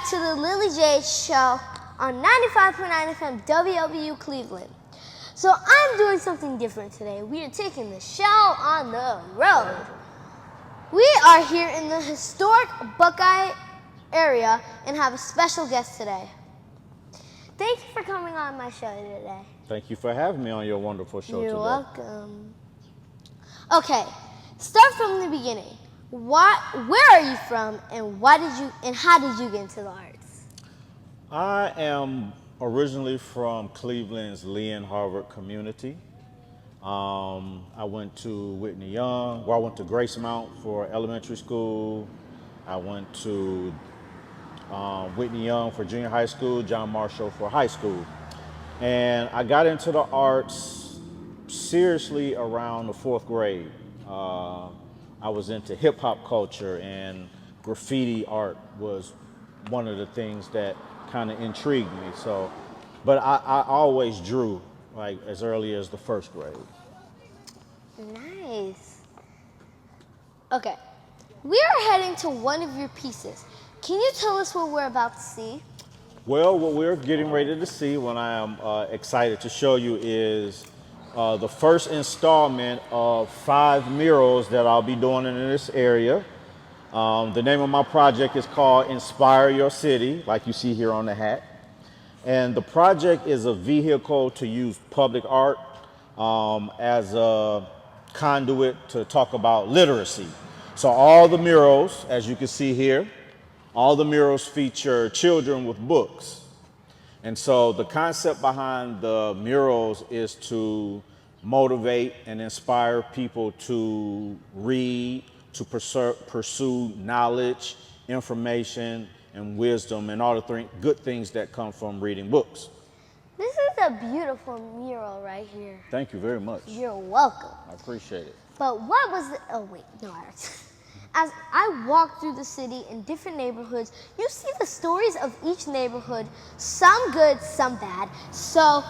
to the LILY JADE show on 95.9 FM WLBU Cleveland. So I'm doing something different today. We are taking the show on the road. We are here in the historic Buckeye area and have a special guest today. Thank you for coming on my show today. Thank you for having me on your wonderful show today. You're welcome. Okay, start from the beginning. Where are you from, and how did you get into the arts? I am originally from Cleveland's Lee and Harvard community. I went to Whitney Young. Well, I went to Gracemount for elementary school. I went to Whitney Young for junior high school, John Marshall for high school. And I got into the arts seriously around the 4th grade. I was into hip hop culture, and graffiti art was one of the things that kind of intrigued me. So, but I always drew like as early as the 1st grade. Nice. Okay, we are heading to one of your pieces. Can you tell us what we're about to see? Well, what we're getting ready to see, what I am excited to show you, is the first installment of 5 murals that I'll be doing in this area. The name of my project is called Inspire Your City, like you see here on the hat. And the project is a vehicle to use public art as a conduit to talk about literacy. So all the murals, as you can see here, all the murals feature children with books. And so the concept behind the murals is to motivate and inspire people to read, to pursue knowledge, information, and wisdom, and all the good things that come from reading books. This is a beautiful mural right here. Thank you very much. You're welcome. I appreciate it. But what was the, oh wait, no, as I walk through the city in different neighborhoods, you see the stories of each neighborhood, some good, some bad. So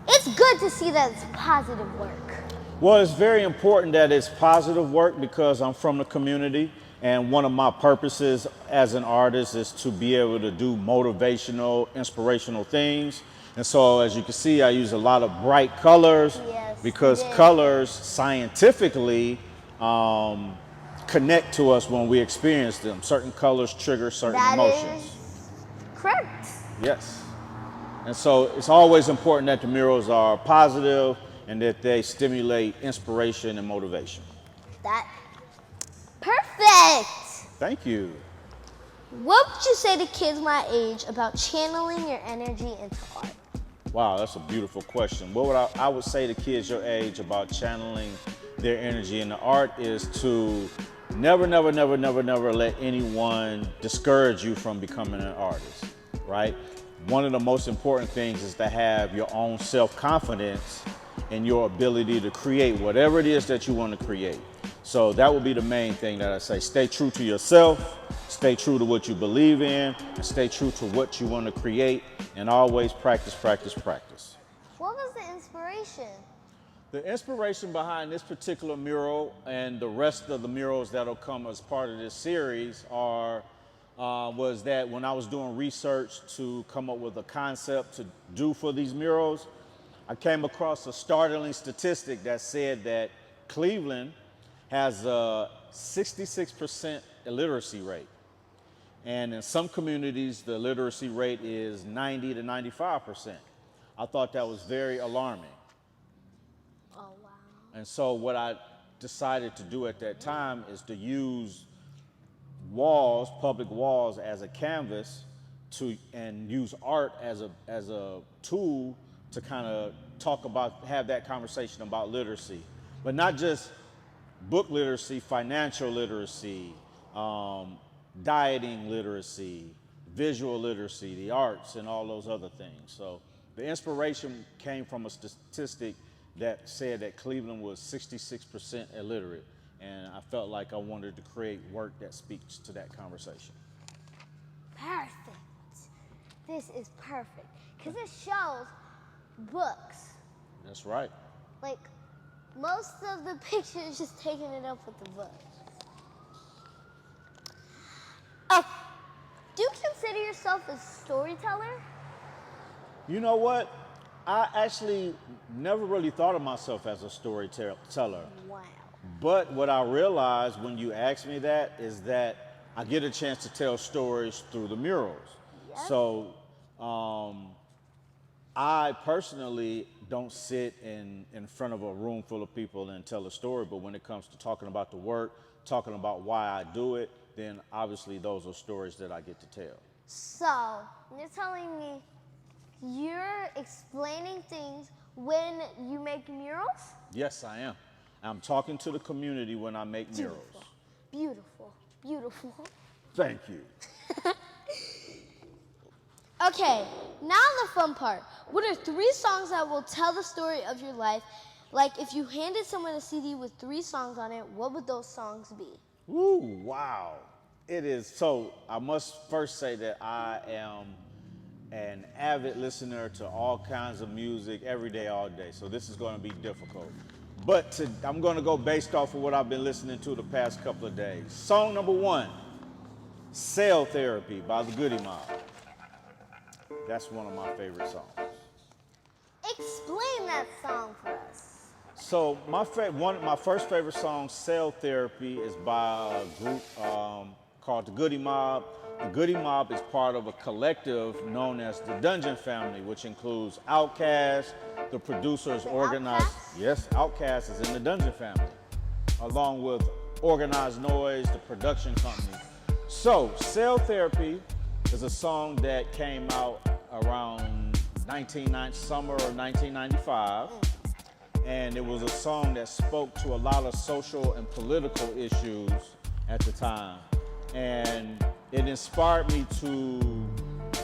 it's good to see that it's positive work. Well, it's very important that it's positive work because I'm from the community, and one of my purposes as an artist is to be able to do motivational, inspirational things. And so as you can see, I use a lot of bright colors because colors scientifically connect to us when we experience them. Certain colors trigger certain emotions. That is correct. Yes. And so it's always important that the murals are positive and that they stimulate inspiration and motivation. Perfect. Thank you. What would you say to kids my age about channeling your energy into art? Wow, that's a beautiful question. What would I would say to kids your age about channeling their energy into art is to never let anyone discourage you from becoming an artist, right? One of the most important things is to have your own self-confidence in your ability to create whatever it is that you want to create. So that would be the main thing that I say. Stay true to yourself, stay true to what you believe in, and stay true to what you want to create, and always practice, practice, practice. What was the inspiration? The inspiration behind this particular mural and the rest of the murals that'll come as part of this series was that when I was doing research to come up with a concept to do for these murals, I came across a startling statistic that said that Cleveland has a 66% illiteracy rate. And in some communities, the literacy rate is 90 to 95%. I thought that was very alarming. Oh, wow. And so what I decided to do at that time is to use walls, public walls, as a canvas and use art as a tool to kind of have that conversation about literacy. But not just book literacy, financial literacy, dieting literacy, visual literacy, the arts, and all those other things. So the inspiration came from a statistic that said that Cleveland was 66% illiterate, and I felt like I wanted to create work that speaks to that conversation. Perfect. This is perfect, because it shows books. That's right. Like, most of the pictures just taking it up with the book. Oh, Do you consider yourself a storyteller? You know what? I actually never really thought of myself as a storyteller. Wow. But what I realized when you asked me that is that I get a chance to tell stories through the murals. Yep. So I personally don't sit in front of a room full of people and tell a story, but when it comes to talking about the work, talking about why I do it, then obviously those are stories that I get to tell. So, you're telling me you're explaining things when you make murals? Yes, I am. I'm talking to the community when I make murals. Beautiful, beautiful. Thank you. Okay, now the fun part. What are 3 songs that will tell the story of your life? Like if you handed someone a CD with 3 songs on it, what would those songs be? Ooh, wow. It is. So I must first say that I am an avid listener to all kinds of music every day, all day. So this is going to be difficult. But I'm going to go based off of what I've been listening to the past couple of days. Song number 1, Cell Therapy by the Goody Mob. That's one of my favorite songs. Explain that song for us. So my first favorite song, Cell Therapy, is by a group called the Goody Mob. The Goody Mob is part of a collective known as the Dungeon Family, which includes Outkast, the producers, organized. Outkast? Yes, Outkast is in the Dungeon Family, along with Organized Noise, the production company. So Cell Therapy is a song that came out around summer of 1995. And it was a song that spoke to a lot of social and political issues at the time. And it inspired me to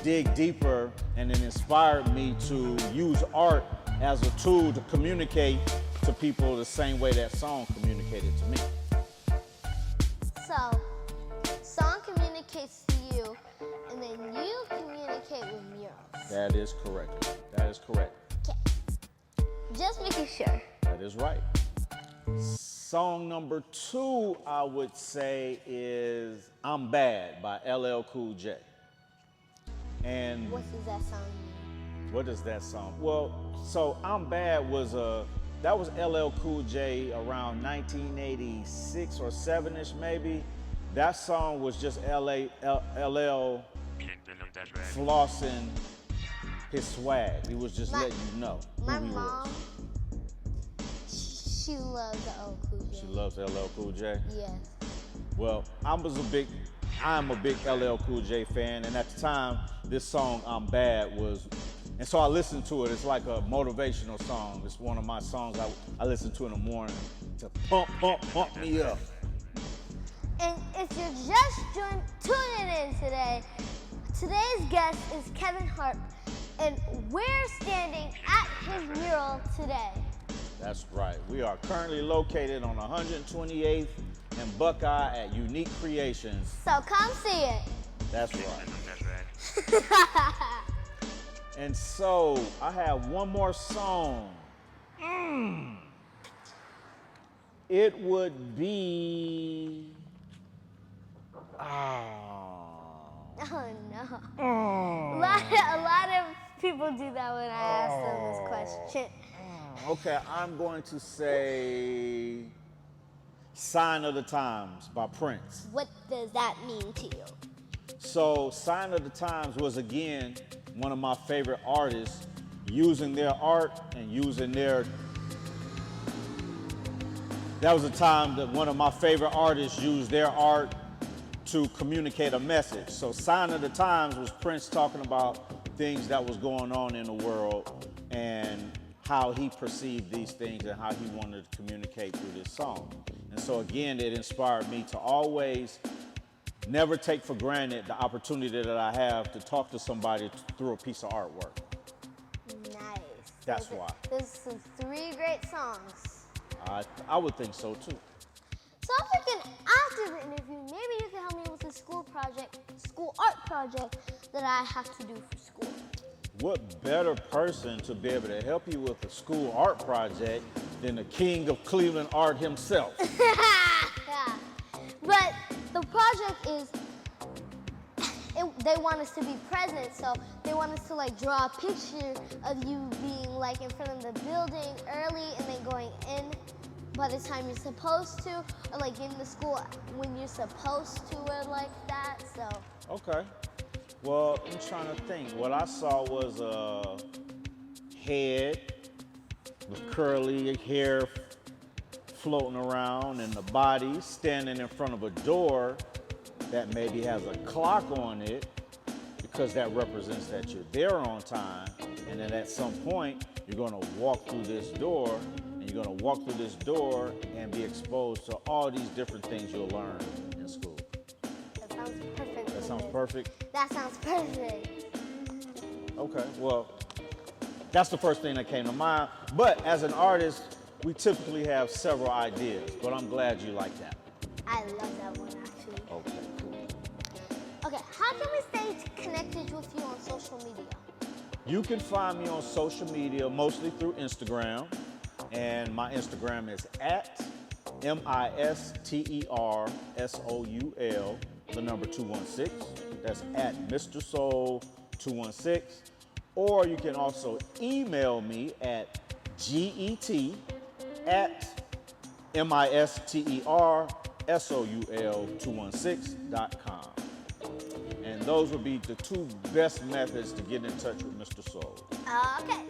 dig deeper, and it inspired me to use art as a tool to communicate to people the same way that song communicated to me. So, song communicates to you, and then you communicate with murals. That is correct. That is correct. Okay. Just making sure. That is right. Song number 2, I would say, is I'm Bad by LL Cool J. And What does that song mean? what is that song? Well, so I'm Bad that was LL Cool J around 1986 or 7-ish maybe. That song was just LL flossing his swag. He was just letting you know who My he mom, was. she loves the LL Cool J. She loves LL Cool J? Yes. Well, I'm a big LL Cool J fan, and at the time, this song I'm Bad was, and so I listened to it. It's like a motivational song. It's one of my songs I listen to in the morning to pump me up. And if you're just tuning in today, today's guest is Kevin Harp, and we're standing at his mural today. That's right. We are currently located on 128th and Buckeye at Unique Creations. So come see it. That's right. And so I have one more song. It would be. Oh no. A lot of people do that when I ask them this question. Okay, I'm going to say Sign of the Times by Prince. What does that mean to you? So Sign of the Times was, again, one of my favorite artists, using their art and using their... That was a time that one of my favorite artists used their art to communicate a message. So Sign of the Times was Prince talking about things that was going on in the world and how he perceived these things and how he wanted to communicate through this song. And so again, it inspired me to always never take for granted the opportunity that I have to talk to somebody through a piece of artwork. Nice. That's why. There's some 3 great songs. I would think so too. So I'm thinking after the interview, maybe you can help me with a school art project that I have to do for school. What better person to be able to help you with a school art project than the king of Cleveland art himself? Yeah. But the project is they want us to be present, so they want us to like draw a picture of you being like in front of the building early and then going in by the time you're supposed to, or like in the school when you're supposed to, or like that. So. Okay. Well, I'm trying to think. What I saw was a head with curly hair floating around, and the body standing in front of a door that maybe has a clock on it, because that represents that you're there on time. And then at some point, you're going to walk through this door, and you're going to walk through this door and be exposed to all these different things you'll learn in school. That sounds perfect. That sounds perfect? That sounds perfect. Okay, well, that's the first thing that came to mind. But as an artist, we typically have several ideas, but I'm glad you like that. I love that one, actually. Okay, cool. Okay, how can we stay connected with you on social media? You can find me on social media, mostly through Instagram. And my Instagram is at MISTERSOUL, the number 216. That's at MISTERSOUL216. Or you can also email me at GET@MISTERSOUL216.com. And those would be the two best methods to get in touch with Mr. Soul. Okay.